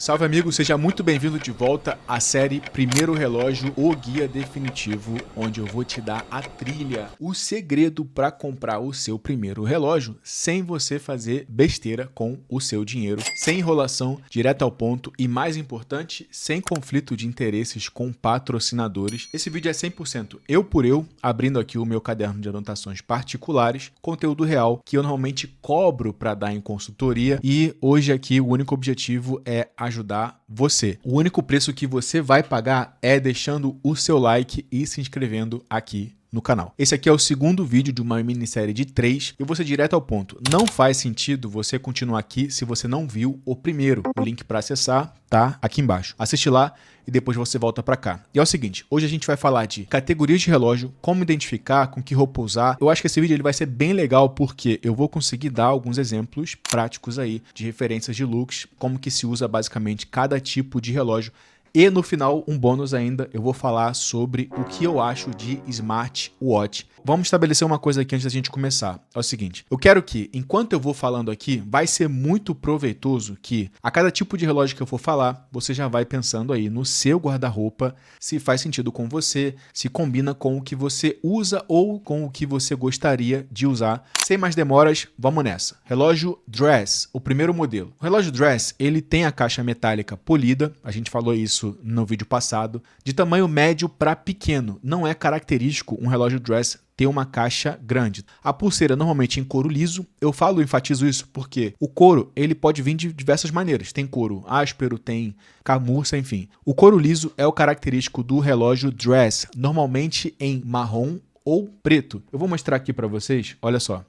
Salve amigo, seja muito bem-vindo de volta à série Primeiro Relógio, o guia definitivo, onde eu vou te dar a trilha, o segredo para comprar o seu primeiro relógio sem você fazer besteira com o seu dinheiro, sem enrolação, direto ao ponto e, mais importante, sem conflito de interesses com patrocinadores. Esse vídeo é 100% eu por eu, abrindo aqui o meu caderno de anotações particulares, conteúdo real que eu normalmente cobro para dar em consultoria e hoje aqui o único objetivo é ajudar você. O único preço que você vai pagar é deixando o seu like e se inscrevendo aqui no canal. Esse aqui é o segundo vídeo de uma minissérie de 3 e vou ser direto ao ponto. Não faz sentido você continuar aqui se você não viu o primeiro. O link para acessar tá aqui embaixo. Assiste lá e depois você volta para cá. E é o seguinte, hoje a gente vai falar de categorias de relógio, como identificar, com que roupa usar. Eu acho que esse vídeo ele vai ser bem legal porque eu vou conseguir dar alguns exemplos práticos aí de referências de looks, como que se usa basicamente cada tipo de relógio. E no final, um bônus ainda, eu vou falar sobre o que eu acho de smartwatch. Vamos estabelecer uma coisa aqui antes da gente começar. É o seguinte, eu quero que, enquanto eu vou falando aqui, vai ser muito proveitoso que a cada tipo de relógio que eu for falar, você já vai pensando aí no seu guarda-roupa, se faz sentido com você, se combina com o que você usa ou com o que você gostaria de usar. Sem mais demoras, vamos nessa. Relógio Dress, o primeiro modelo. O relógio Dress, ele tem a caixa metálica polida, a gente falou isso no vídeo passado, de tamanho médio para pequeno. Não é característico um relógio Dress ter uma caixa grande. A pulseira normalmente em couro liso. Eu enfatizo isso porque o couro ele pode vir de diversas maneiras. Tem couro áspero, tem camurça, enfim. O couro liso é o característico do relógio Dress, normalmente em marrom ou preto. Eu vou mostrar aqui para vocês, olha só.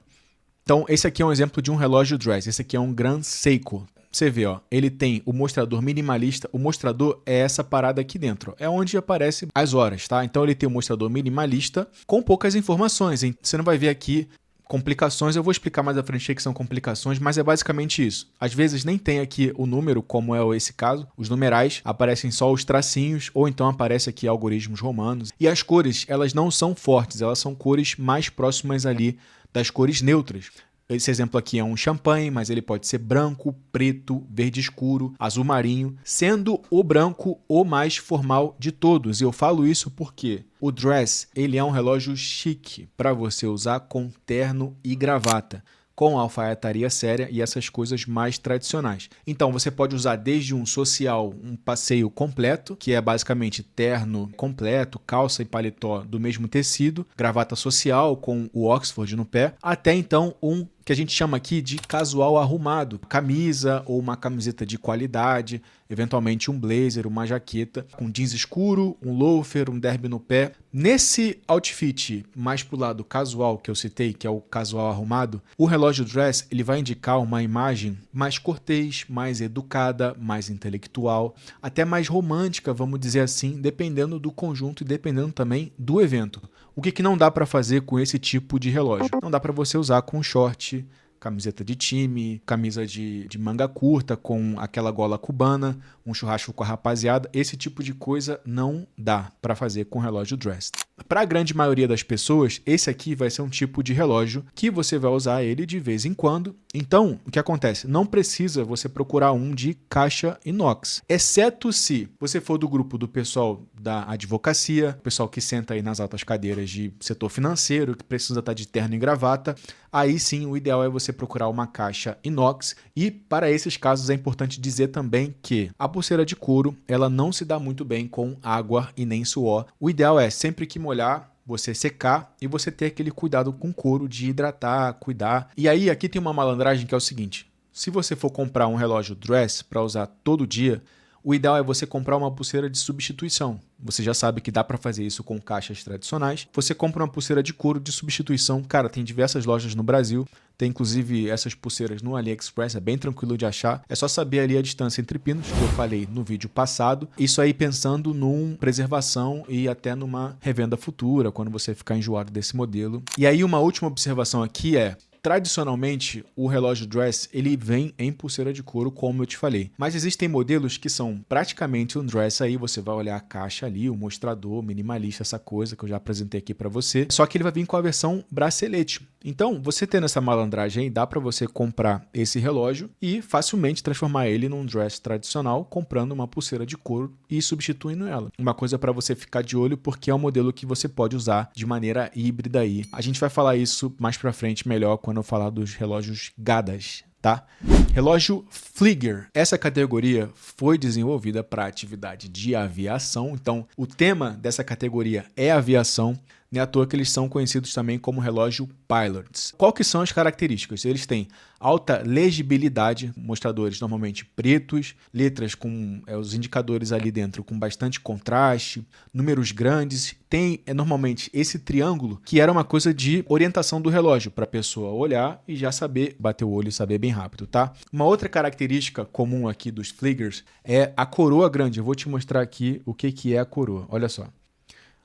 Então, esse aqui é um exemplo de um relógio Dress. Esse aqui é um Gran Seiko. Você vê, ó, ele tem o mostrador minimalista. O mostrador é essa parada aqui dentro. É onde aparecem as horas, tá? Então ele tem o mostrador minimalista com poucas informações, hein? Você não vai ver aqui complicações. Eu vou explicar mais à frente o que são complicações, mas é basicamente isso. Às vezes nem tem aqui o número, como é esse caso. Os numerais aparecem só os tracinhos, ou então aparece aqui algoritmos romanos. E as cores, elas não são fortes, elas são cores mais próximas ali das cores neutras. Esse exemplo aqui é um champanhe, mas ele pode ser branco, preto, verde escuro, azul marinho, sendo o branco o mais formal de todos. E eu falo isso porque o Dress ele é um relógio chique para você usar com terno e gravata, com alfaiataria séria e essas coisas mais tradicionais. Então você pode usar desde um social, um passeio completo, que é basicamente terno completo, calça e paletó do mesmo tecido, gravata social com o Oxford no pé, até então um que a gente chama aqui de casual arrumado, camisa ou uma camiseta de qualidade, eventualmente um blazer, uma jaqueta, com jeans escuro, um loafer, um derby no pé. Nesse outfit mais pro lado casual que eu citei, que é o casual arrumado, o relógio Dress ele vai indicar uma imagem mais cortês, mais educada, mais intelectual, até mais romântica, vamos dizer assim, dependendo do conjunto e dependendo também do evento. O que não dá para fazer com esse tipo de relógio? Não dá para você usar com short, camiseta de time, camisa de manga curta com aquela gola cubana, um churrasco com a rapaziada. Esse tipo de coisa não dá para fazer com relógio Dress. Para a grande maioria das pessoas, esse aqui vai ser um tipo de relógio que você vai usar ele de vez em quando. Então, o que acontece? Não precisa você procurar um de caixa inox, exceto se você for do grupo do pessoal da advocacia, pessoal que senta aí nas altas cadeiras de setor financeiro, que precisa estar de terno e gravata. Aí sim, o ideal é você procurar uma caixa inox e para esses casos é importante dizer também que a pulseira de couro ela não se dá muito bem com água e nem suor. O ideal é sempre que molhar, você secar e você ter aquele cuidado com o couro de hidratar, cuidar. E aí aqui tem uma malandragem que é o seguinte, se você for comprar um relógio Dress para usar todo dia, o ideal é você comprar uma pulseira de substituição. Você já sabe que dá para fazer isso com caixas tradicionais. Você compra uma pulseira de couro de substituição. Cara, tem diversas lojas no Brasil. Tem inclusive essas pulseiras no AliExpress, é bem tranquilo de achar. É só saber ali a distância entre pinos, que eu falei no vídeo passado. Isso aí pensando numa preservação e até numa revenda futura, quando você ficar enjoado desse modelo. E aí uma última observação aqui é, Tradicionalmente, o relógio dress ele vem em pulseira de couro, como eu te falei. Mas existem modelos que são praticamente um dress aí, você vai olhar a caixa ali, o mostrador, minimalista, essa coisa que eu já apresentei aqui para você. Só que ele vai vir com a versão bracelete. Então, você tendo essa malandragem aí, dá para você comprar esse relógio e facilmente transformar ele num dress tradicional, comprando uma pulseira de couro e substituindo ela. Uma coisa para você ficar de olho, porque é um modelo que você pode usar de maneira híbrida aí. A gente vai falar isso mais para frente melhor quando eu falar dos relógios Gadas, tá? Relógio Flieger. Essa categoria foi desenvolvida para atividade de aviação, então o tema dessa categoria é aviação. Não é à toa que eles são conhecidos também como relógio Pilots. Qual que são as características? Eles têm alta legibilidade, mostradores normalmente pretos, letras com os indicadores ali dentro com bastante contraste, números grandes. Tem normalmente esse triângulo que era uma coisa de orientação do relógio para a pessoa olhar e já saber, bater o olho e saber bem rápido, tá? Uma outra característica comum aqui dos Fliegers é a coroa grande. Eu vou te mostrar aqui o que é a coroa. Olha só.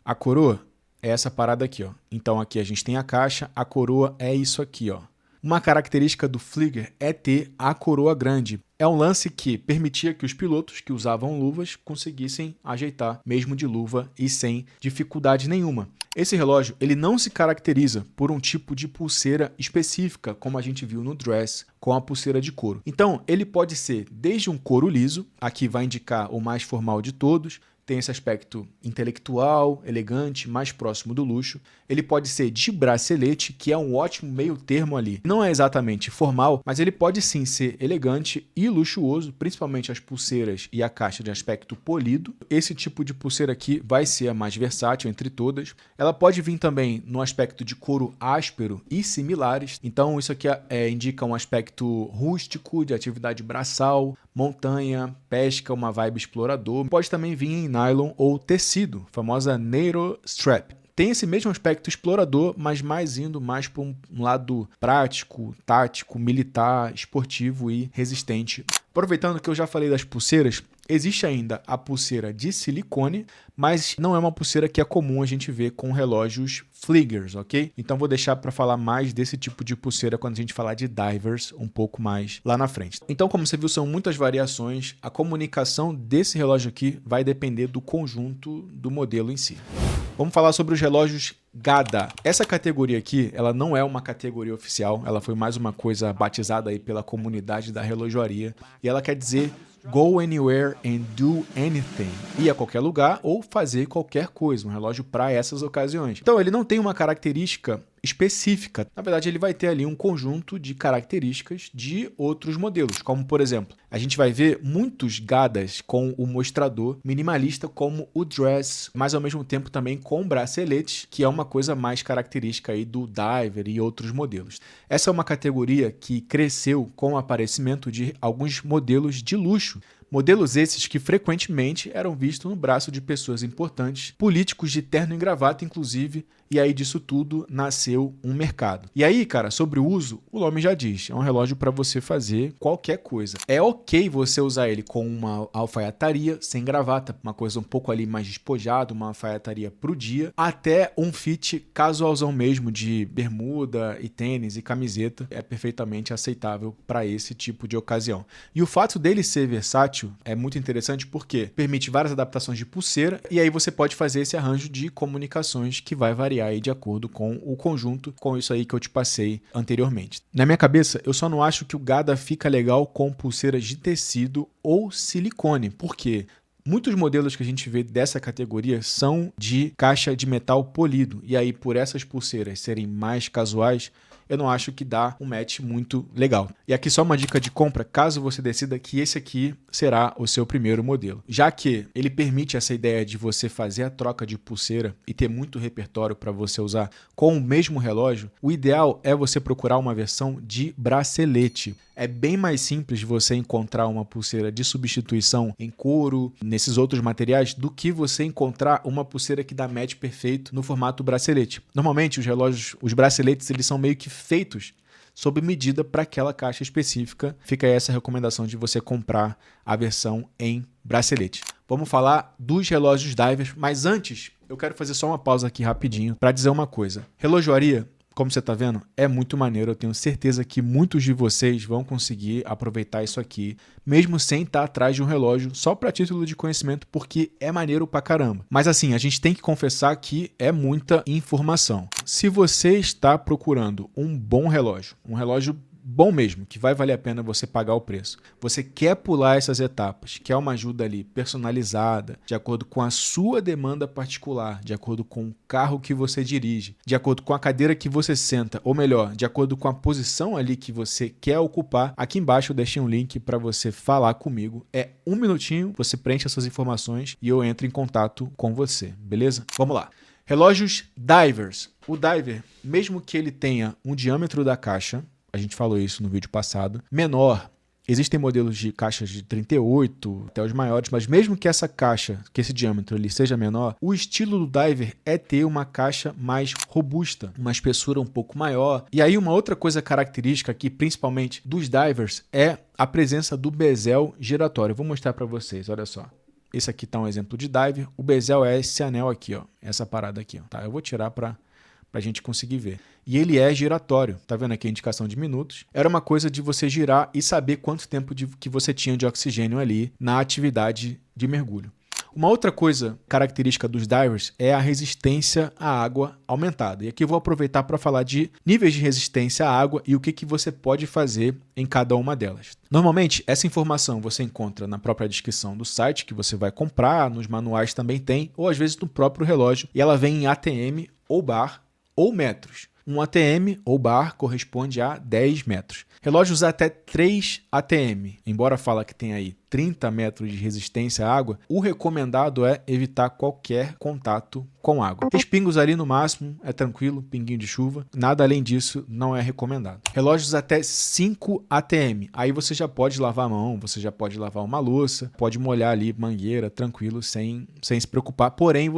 A coroa é essa parada aqui, ó. Então aqui a gente tem a caixa, a coroa é isso aqui, ó. Uma característica do Flieger é ter a coroa grande. É um lance que permitia que os pilotos que usavam luvas conseguissem ajeitar mesmo de luva e sem dificuldade nenhuma. Esse relógio ele não se caracteriza por um tipo de pulseira específica, como a gente viu no dress com a pulseira de couro. Então, ele pode ser desde um couro liso, aqui vai indicar o mais formal de todos, tem esse aspecto intelectual, elegante, mais próximo do luxo. Ele pode ser de bracelete, que é um ótimo meio termo ali. Não é exatamente formal, mas ele pode sim ser elegante e luxuoso, principalmente as pulseiras e a caixa de aspecto polido. Esse tipo de pulseira aqui vai ser a mais versátil entre todas. Ela pode vir também no aspecto de couro áspero e similares. Então isso aqui indica um aspecto rústico, de atividade braçal, montanha, pesca, uma vibe explorador. Pode também vir em nylon ou tecido, famosa NATO Strap. Tem esse mesmo aspecto explorador, mas indo mais para um lado prático, tático, militar, esportivo e resistente. Aproveitando que eu já falei das pulseiras, existe ainda a pulseira de silicone, mas não é uma pulseira que é comum a gente ver com relógios Fliegers, ok? Então vou deixar para falar mais desse tipo de pulseira quando a gente falar de divers um pouco mais lá na frente. Então, como você viu, são muitas variações. A comunicação desse relógio aqui vai depender do conjunto do modelo em si. Vamos falar sobre os relógios Gada. Essa categoria aqui, ela não é uma categoria oficial, ela foi mais uma coisa batizada aí pela comunidade da relojoaria e ela quer dizer Go anywhere and do anything. Ir a qualquer lugar ou fazer qualquer coisa. Um relógio para essas ocasiões. Então, ele não tem uma característica específica. Na verdade, ele vai ter ali um conjunto de características de outros modelos. Como, por exemplo, a gente vai ver muitos Gadas com o mostrador minimalista como o dress, mas ao mesmo tempo também com braceletes, que é uma coisa mais característica aí do diver e outros modelos. Essa é uma categoria que cresceu com o aparecimento de alguns modelos de luxo. Modelos esses que frequentemente eram vistos no braço de pessoas importantes, políticos de terno e gravata, inclusive, e aí disso tudo nasceu um mercado. E aí, cara, sobre o uso, o nome já diz, é um relógio para você fazer qualquer coisa. É ok você usar ele com uma alfaiataria, sem gravata, uma coisa um pouco ali mais despojada, uma alfaiataria pro dia, até um fit casualzão mesmo de bermuda e tênis e camiseta, é perfeitamente aceitável para esse tipo de ocasião. E o fato dele ser versátil é muito interessante porque permite várias adaptações de pulseira e aí você pode fazer esse arranjo de comunicações que vai variar aí de acordo com o conjunto, com isso aí que eu te passei anteriormente. Na minha cabeça, eu só não acho que o Gada fica legal com pulseiras de tecido ou silicone, porque muitos modelos que a gente vê dessa categoria são de caixa de metal polido, e aí por essas pulseiras serem mais casuais, eu não acho que dá um match muito legal. E aqui só uma dica de compra, caso você decida que esse aqui será o seu primeiro modelo. Já que ele permite essa ideia de você fazer a troca de pulseira e ter muito repertório para você usar com o mesmo relógio, o ideal é você procurar uma versão de bracelete. É bem mais simples de você encontrar uma pulseira de substituição em couro, nesses outros materiais, do que você encontrar uma pulseira que dá match perfeito no formato bracelete. Normalmente, os relógios, os braceletes, eles são meio que feitos sob medida para aquela caixa específica. Fica aí essa recomendação de você comprar a versão em bracelete. Vamos falar dos relógios divers, mas antes eu quero fazer só uma pausa aqui rapidinho para dizer uma coisa. Relojoaria Como você tá vendo, é muito maneiro. Eu tenho certeza que muitos de vocês vão conseguir aproveitar isso aqui, mesmo sem estar atrás de um relógio, só para título de conhecimento, porque é maneiro pra caramba. Mas assim, a gente tem que confessar que é muita informação. Se você está procurando um bom relógio, um relógio bom mesmo, que vai valer a pena você pagar o preço. Você quer pular essas etapas, quer uma ajuda ali personalizada, de acordo com a sua demanda particular, de acordo com o carro que você dirige, de acordo com a cadeira que você senta, ou melhor, de acordo com a posição ali que você quer ocupar. Aqui embaixo eu deixei um link para você falar comigo. É 1 minutinho, você preenche essas informações e eu entro em contato com você, beleza? Vamos lá. Relógios divers. O diver, mesmo que ele tenha um diâmetro da caixa, a gente falou isso no vídeo passado, menor. Existem modelos de caixas de 38 até os maiores, mas mesmo que essa caixa, que esse diâmetro ele seja menor, o estilo do diver é ter uma caixa mais robusta, uma espessura um pouco maior. E aí uma outra coisa característica aqui, principalmente dos divers, é a presença do bezel giratório. Eu vou mostrar para vocês, olha só. Esse aqui está um exemplo de diver. O bezel é esse anel aqui, ó, essa parada aqui, ó. Tá, eu vou tirar para a gente conseguir ver. E ele é giratório. Tá vendo aqui a indicação de minutos? Era uma coisa de você girar e saber quanto tempo que você tinha de oxigênio ali na atividade de mergulho. Uma outra coisa característica dos divers é a resistência à água aumentada. E aqui eu vou aproveitar para falar de níveis de resistência à água e o que você pode fazer em cada uma delas. Normalmente, essa informação você encontra na própria descrição do site que você vai comprar, nos manuais também tem, ou às vezes no próprio relógio, e ela vem em ATM ou bar ou metros. Um ATM ou bar corresponde a 10 metros. Relógios até 3 ATM, embora fala que tem aí 30 metros de resistência à água, o recomendado é evitar qualquer contato com água. Respingos ali no máximo, é tranquilo, pinguinho de chuva, nada além disso não é recomendado. Relógios até 5 ATM, aí você já pode lavar a mão, você já pode lavar uma louça, pode molhar ali mangueira, tranquilo, sem se preocupar, porém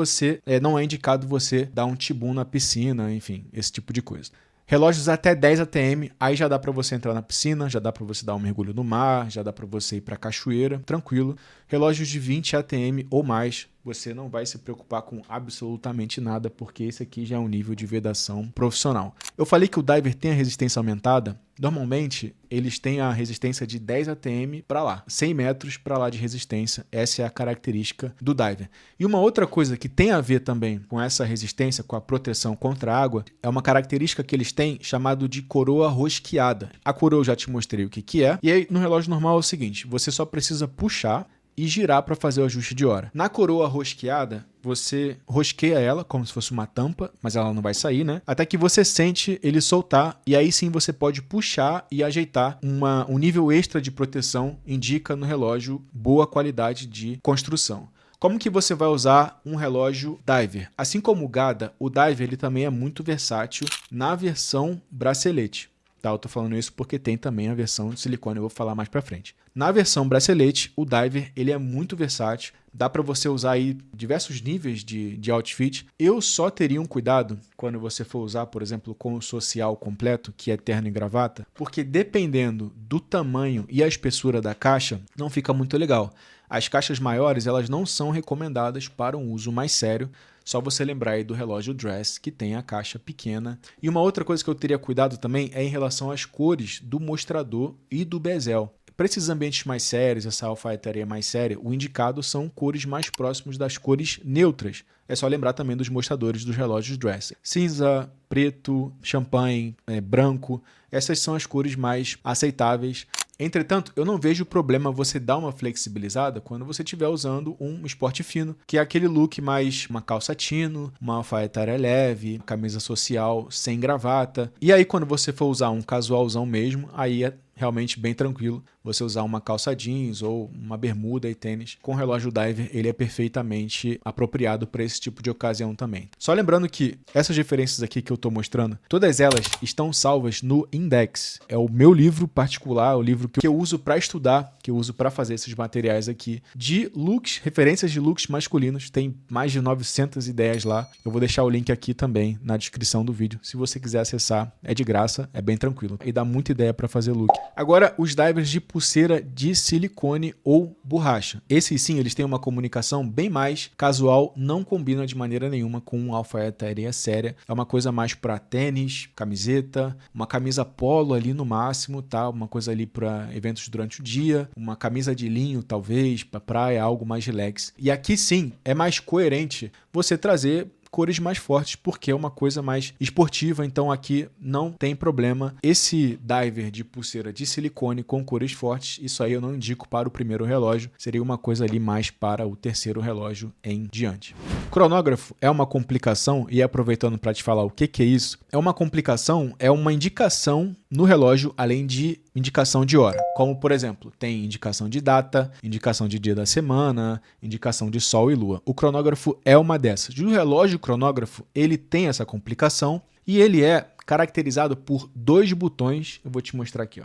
não é indicado você dar um tibum na piscina, enfim, esse tipo de coisa. Relógios até 10 ATM, aí já dá para você entrar na piscina, já dá para você dar um mergulho no mar, já dá para você ir para a cachoeira, tranquilo. Relógios de 20 ATM ou mais, você não vai se preocupar com absolutamente nada, porque esse aqui já é um nível de vedação profissional. Eu falei que o diver tem a resistência aumentada. Normalmente, eles têm a resistência de 10 ATM para lá, 100 metros para lá de resistência. Essa é a característica do diver. E uma outra coisa que tem a ver também com essa resistência, com a proteção contra a água, é uma característica que eles têm chamado de coroa rosqueada. A coroa eu já te mostrei o que é. E aí, no relógio normal é o seguinte, você só precisa puxar e girar para fazer o ajuste de hora. Na coroa rosqueada, você rosqueia ela como se fosse uma tampa, mas ela não vai sair, né? Até que você sente ele soltar e aí sim você pode puxar e ajeitar. Um nível extra de proteção indica no relógio boa qualidade de construção. Como que você vai usar um relógio diver? Assim como o GADA, o diver ele também é muito versátil na versão bracelete. Tá, eu tô falando isso porque tem também a versão de silicone, eu vou falar mais pra frente. Na versão bracelete, o diver ele é muito versátil, dá para você usar aí diversos níveis de outfit. Eu só teria um cuidado quando você for usar, por exemplo, com o social completo, que é terno e gravata, porque dependendo do tamanho e a espessura da caixa, não fica muito legal. As caixas maiores, elas não são recomendadas para um uso mais sério. Só você lembrar aí do relógio Dress, que tem a caixa pequena. E uma outra coisa que eu teria cuidado também é em relação às cores do mostrador e do bezel. Para esses ambientes mais sérios, essa alfaiataria mais séria, o indicado são cores mais próximas das cores neutras. É só lembrar também dos mostradores dos relógios Dress. Cinza, preto, champanhe, branco, essas são as cores mais aceitáveis. Entretanto, eu não vejo problema você dar uma flexibilizada quando você estiver usando um esporte fino, que é aquele look mais uma calça tino, uma alfaiataria leve, camisa social sem gravata. E aí quando você for usar um casualzão mesmo, aí é realmente bem tranquilo você usar uma calça jeans ou uma bermuda e tênis. Com o relógio diver, ele é perfeitamente apropriado para esse tipo de ocasião também. Só lembrando que essas referências aqui que eu estou mostrando, todas elas estão salvas no Index. É o meu livro particular, o livro que eu uso para estudar, que eu uso para fazer esses materiais aqui, de looks, referências de looks masculinos. Tem mais de 900 ideias lá. Eu vou deixar o link aqui também na descrição do vídeo. Se você quiser acessar, é de graça, é bem tranquilo. E dá muita ideia para fazer look. Agora, os divers de pulseira de silicone ou borracha. Esses sim, eles têm uma comunicação bem mais casual, não combina de maneira nenhuma com uma alfaiataria séria. É uma coisa mais para tênis, camiseta, uma camisa polo ali no máximo, tá? Uma coisa ali para eventos durante o dia, uma camisa de linho talvez, para praia, algo mais relax. E aqui sim, é mais coerente você trazer cores mais fortes, porque é uma coisa mais esportiva, então aqui não tem problema. Esse diver de pulseira de silicone com cores fortes, isso aí eu não indico para o primeiro relógio, seria uma coisa ali mais para o terceiro relógio em diante. Cronógrafo é uma complicação, e aproveitando para te falar o que é isso, é uma complicação, é uma indicação no relógio, além de indicação de hora. Como, por exemplo, tem indicação de data, indicação de dia da semana, indicação de sol e lua. O cronógrafo é uma dessas. O relógio cronógrafo, ele tem essa complicação e ele é caracterizado por dois botões. Eu vou te mostrar aqui, ó.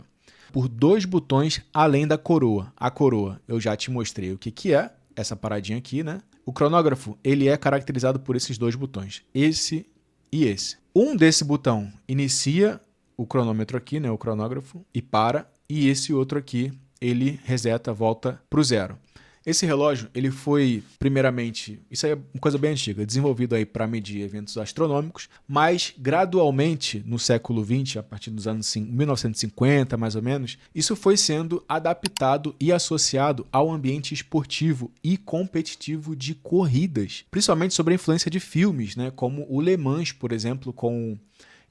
Por dois botões além da coroa. A coroa, eu já te mostrei o que é, essa paradinha aqui, né? O cronógrafo, ele é caracterizado por esses dois botões, esse e esse. Um desse botão inicia o cronômetro aqui, né, o cronógrafo, e para, e esse outro aqui, ele reseta, volta para o zero. Esse relógio, ele foi, primeiramente, isso aí é uma coisa bem antiga, desenvolvido aí para medir eventos astronômicos, mas gradualmente, no século XX, a partir dos anos 1950, mais ou menos, isso foi sendo adaptado e associado ao ambiente esportivo e competitivo de corridas, principalmente sobre a influência de filmes, né, como o Le Mans, por exemplo, com,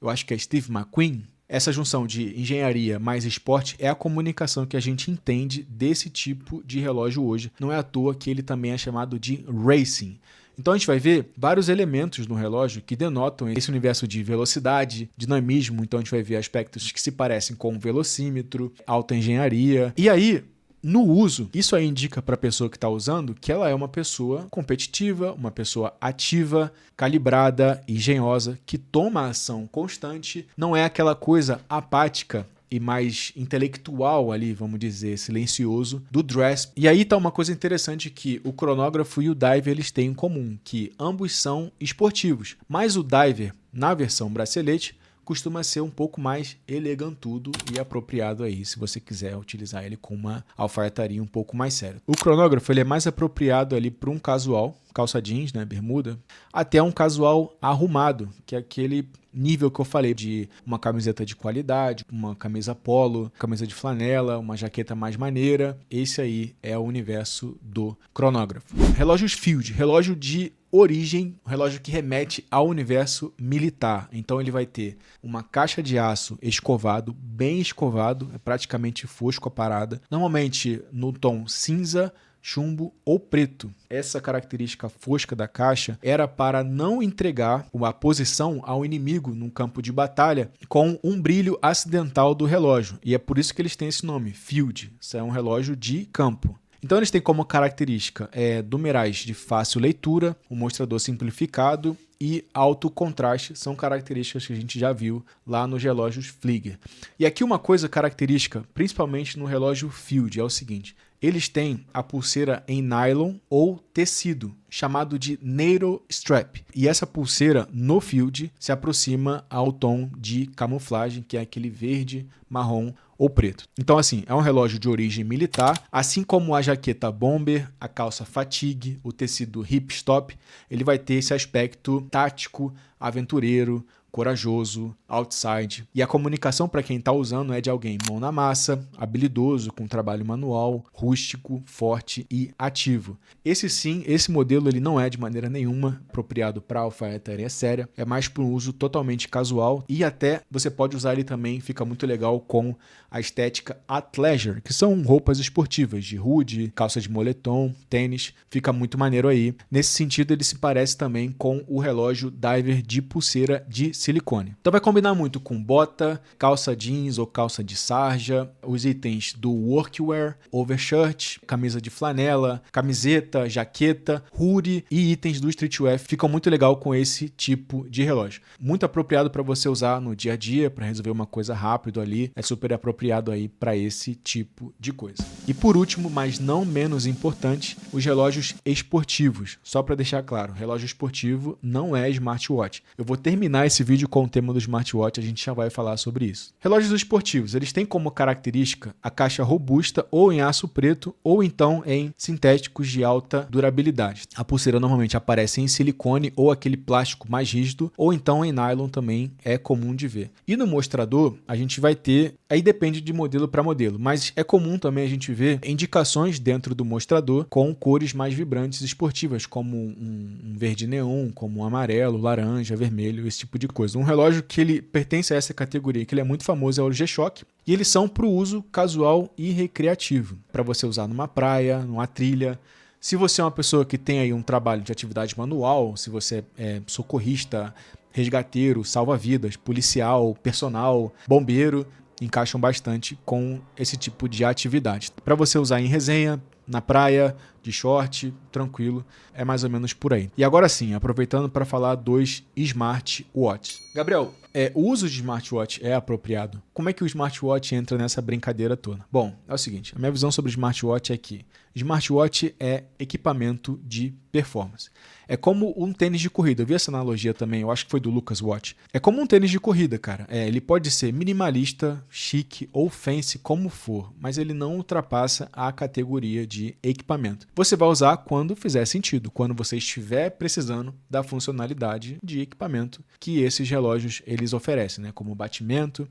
eu acho que é Steve McQueen. Essa junção de engenharia mais esporte é a comunicação que a gente entende desse tipo de relógio hoje. Não é à toa que ele também é chamado de racing. Então a gente vai ver vários elementos no relógio que denotam esse universo de velocidade, dinamismo. Então a gente vai ver aspectos que se parecem com um velocímetro, alta engenharia. E aí, no uso, isso aí indica para a pessoa que está usando que ela é uma pessoa competitiva, uma pessoa ativa, calibrada, engenhosa, que toma ação constante, não é aquela coisa apática e mais intelectual ali, vamos dizer, silencioso, do dress. E aí tá uma coisa interessante que o cronógrafo e o diver eles têm em comum, que ambos são esportivos, mas o diver, na versão bracelete, costuma ser um pouco mais elegantudo e apropriado aí, se você quiser utilizar ele com uma alfaiataria um pouco mais séria. O cronógrafo ele é mais apropriado ali para um casual, calça jeans, né, bermuda, até um casual arrumado, que é aquele nível que eu falei de uma camiseta de qualidade, uma camisa polo, camisa de flanela, uma jaqueta mais maneira. Esse aí é o universo do cronógrafo. Relógios Field, relógio de origem, um relógio que remete ao universo militar. Então ele vai ter uma caixa de aço escovado, bem escovado, é praticamente fosco a parada, normalmente no tom cinza, chumbo ou preto. Essa característica fosca da caixa era para não entregar uma posição ao inimigo num campo de batalha com um brilho acidental do relógio. E é por isso que eles têm esse nome, Field. Isso é um relógio de campo. Então eles têm como característica numerais de fácil leitura, um mostrador simplificado e alto contraste, são características que a gente já viu lá nos relógios Flieger. E aqui uma coisa característica, principalmente no relógio Field, é o seguinte: eles têm a pulseira em nylon ou tecido, chamado de NATO Strap. E essa pulseira no Field se aproxima ao tom de camuflagem, que é aquele verde, marrom ou preto. Então, assim, é um relógio de origem militar, assim como a jaqueta bomber, a calça fatigue, o tecido hip stop, ele vai ter esse aspecto tático, aventureiro, corajoso, outside. E a comunicação para quem está usando é de alguém mão na massa, habilidoso, com trabalho manual, rústico, forte e ativo. Esse modelo ele não é de maneira nenhuma apropriado para alfaiataria séria, é mais para um uso totalmente casual e até você pode usar ele também, fica muito legal com a estética athleisure, que são roupas esportivas de hoodie, calça de moletom, tênis, fica muito maneiro aí. Nesse sentido ele se parece também com o relógio diver de pulseira de silicone. Então vai combinar muito com bota, calça jeans ou calça de sarja, os itens do workwear, overshirt, camisa de flanela, camiseta, jaqueta, hoodie e itens do streetwear ficam muito legal com esse tipo de relógio. Muito apropriado para você usar no dia a dia, para resolver uma coisa rápido ali, é super apropriado aí para esse tipo de coisa. E por último, mas não menos importante, os relógios esportivos. Só para deixar claro, relógio esportivo não é smartwatch. Eu vou terminar esse vídeo vídeo com o tema do smartwatch a gente já vai falar sobre isso. Relógios esportivos, eles têm como característica a caixa robusta ou em aço preto ou então em sintéticos de alta durabilidade. A pulseira normalmente aparece em silicone ou aquele plástico mais rígido ou então em nylon também é comum de ver. E no mostrador a gente vai ter, aí depende de modelo para modelo, mas é comum também a gente ver indicações dentro do mostrador com cores mais vibrantes esportivas, como um verde neon, como um amarelo, laranja, vermelho, esse tipo de coisa. Um relógio que ele pertence a essa categoria, que ele é muito famoso, é o G-Shock, e eles são para o uso casual e recreativo, para você usar numa praia, numa trilha. Se você é uma pessoa que tem aí um trabalho de atividade manual, se você é socorrista, resgateiro, salva-vidas, policial, personal, bombeiro, encaixam bastante com esse tipo de atividade. Para você usar em resenha, na praia, de short, tranquilo, é mais ou menos por aí. E agora sim, aproveitando para falar dos smartwatches. Gabriel, o uso de smartwatch é apropriado? Como é que o smartwatch entra nessa brincadeira toda? Bom, é o seguinte, a minha visão sobre smartwatch é que smartwatch é equipamento de performance. É como um tênis de corrida. Eu vi essa analogia também, eu acho que foi do Lucas Watch. É como um tênis de corrida, cara. Ele pode ser minimalista, chique ou fancy, como for, mas ele não ultrapassa a categoria de equipamento. Você vai usar quando fizer sentido, quando você estiver precisando da funcionalidade de equipamento que esses relógios eles oferecem, né? Como batimento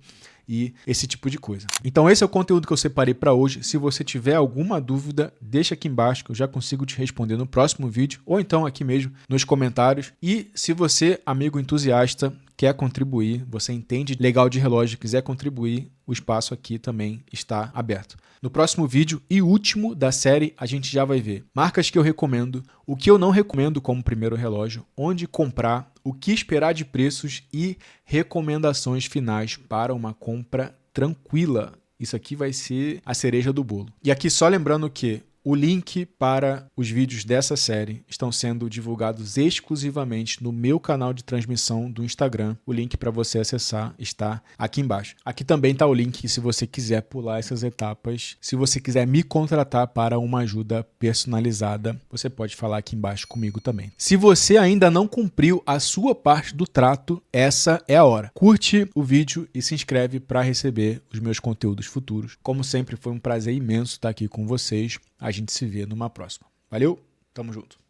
e esse tipo de coisa. Então esse é o conteúdo que eu separei para hoje. Se você tiver alguma dúvida, deixa aqui embaixo que eu já consigo te responder no próximo vídeo ou então aqui mesmo nos comentários. E se você, amigo entusiasta, quer contribuir, você entende legal de relógio, quiser contribuir, o espaço aqui também está aberto. No próximo vídeo e último da série, a gente já vai ver marcas que eu recomendo, o que eu não recomendo como primeiro relógio, onde comprar, o que esperar de preços e recomendações finais para uma compra tranquila. Isso aqui vai ser a cereja do bolo. E aqui só lembrando que o link para os vídeos dessa série estão sendo divulgados exclusivamente no meu canal de transmissão do Instagram. O link para você acessar está aqui embaixo. Aqui também está o link se você quiser pular essas etapas. Se você quiser me contratar para uma ajuda personalizada, você pode falar aqui embaixo comigo também. Se você ainda não cumpriu a sua parte do trato, essa é a hora. Curte o vídeo e se inscreve para receber os meus conteúdos futuros. Como sempre, foi um prazer imenso estar aqui com vocês. A gente se vê numa próxima. Valeu, tamo junto.